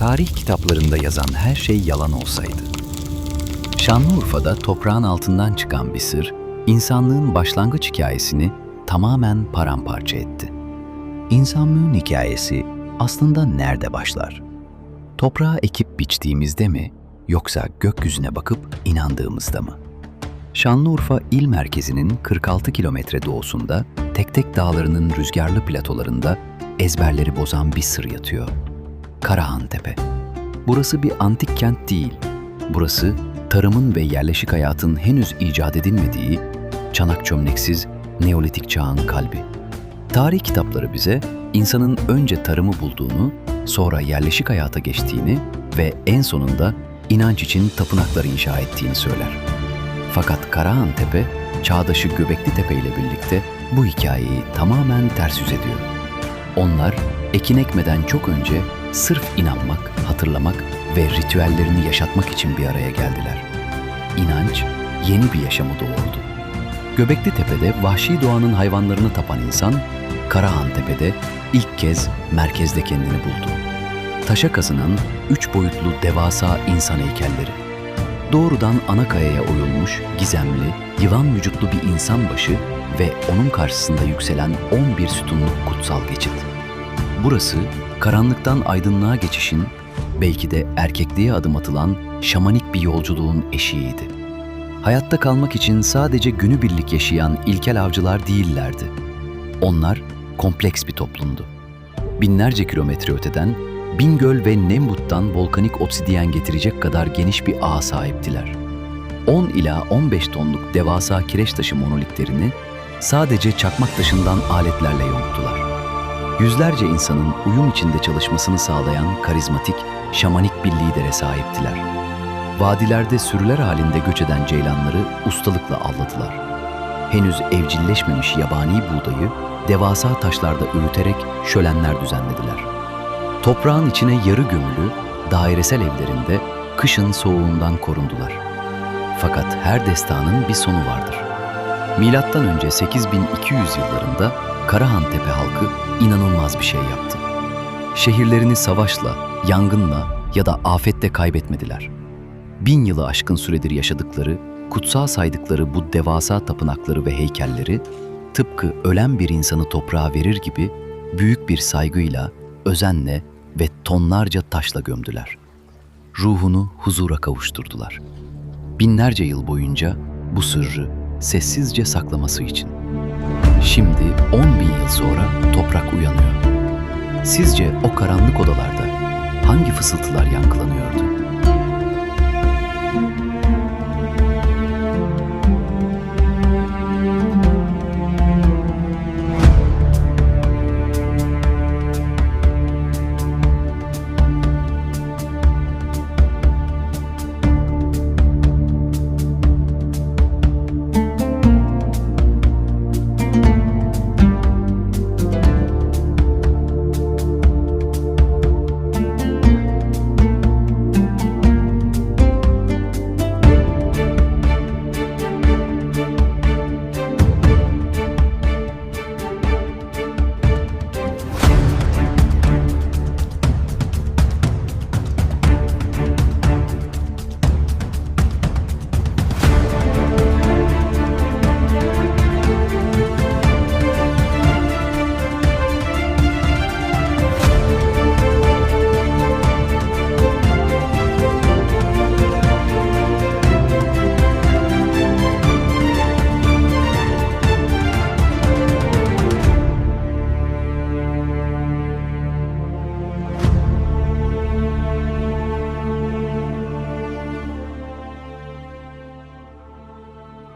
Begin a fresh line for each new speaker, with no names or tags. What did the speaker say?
tarih kitaplarında yazan her şey yalan olsaydı? Şanlıurfa'da toprağın altından çıkan bir sır, insanlığın başlangıç hikayesini tamamen paramparça etti. İnsanlığın hikayesi aslında nerede başlar? Toprağı ekip biçtiğimizde mi, yoksa gökyüzüne bakıp inandığımızda mı? Şanlıurfa il merkezinin 46 kilometre doğusunda, tek tek dağlarının rüzgarlı platolarında ezberleri bozan bir sır yatıyor. Karahantepe. Burası bir antik kent değil. Burası tarımın ve yerleşik hayatın henüz icat edilmediği, çanak çömleksiz Neolitik çağın kalbi. Tarih kitapları bize insanın önce tarımı bulduğunu, sonra yerleşik hayata geçtiğini ve en sonunda inanç için tapınaklar inşa ettiğini söyler. Fakat Karahantepe, çağdaşı Göbekli ile birlikte bu hikayeyi tamamen ters yüz ediyor. Onlar ekin ekmeden çok önce sırf inanmak, hatırlamak ve ritüellerini yaşatmak için bir araya geldiler. İnanç yeni bir yaşamı doğurdu. Göbekli Tepe'de vahşi doğanın hayvanlarını tapan insan, Karahantepe'de ilk kez merkezde kendini buldu. Taşa kazınan 3 boyutlu devasa insan heykelleri. Doğrudan ana kayaya oyulmuş, gizemli, yılan vücutlu bir insan başı ve onun karşısında yükselen 11 sütunluk kutsal geçit. Burası, karanlıktan aydınlığa geçişin, belki de erkekliğe adım atılan şamanik bir yolculuğun eşiğiydi. Hayatta kalmak için sadece günübirlik yaşayan ilkel avcılar değillerdi. Onlar kompleks bir toplumdu. Binlerce kilometre öteden Bingöl ve Nembut'tan volkanik obsidiyen getirecek kadar geniş bir ağa sahiptiler. 10 ila 15 tonluk devasa kireç taşı monolitlerini sadece çakmak taşından aletlerle yonttular. Yüzlerce insanın uyum içinde çalışmasını sağlayan karizmatik, şamanik bir lidere sahiptiler. Vadilerde sürüler halinde göç eden ceylanları ustalıkla avladılar. Henüz evcilleşmemiş yabani buğdayı devasa taşlarda öğüterek şölenler düzenlediler. Toprağın içine yarı gömülü, dairesel evlerinde kışın soğuğundan korundular. Fakat her destanın bir sonu vardır. Milattan önce 8200 yıllarında Karahantepe halkı inanılmaz bir şey yaptı. Şehirlerini savaşla, yangınla ya da afetle kaybetmediler. 1000 yılı aşkın süredir yaşadıkları, kutsal saydıkları bu devasa tapınakları ve heykelleri, tıpkı ölen bir insanı toprağa verir gibi büyük bir saygıyla, özenle ve tonlarca taşla gömdüler. Ruhunu huzura kavuşturdular. Binlerce yıl boyunca bu sırrı sessizce saklaması için. Şimdi 10.000 yıl sonra toprak uyanıyor. Sizce o karanlık odalarda hangi fısıltılar yankılanıyordu?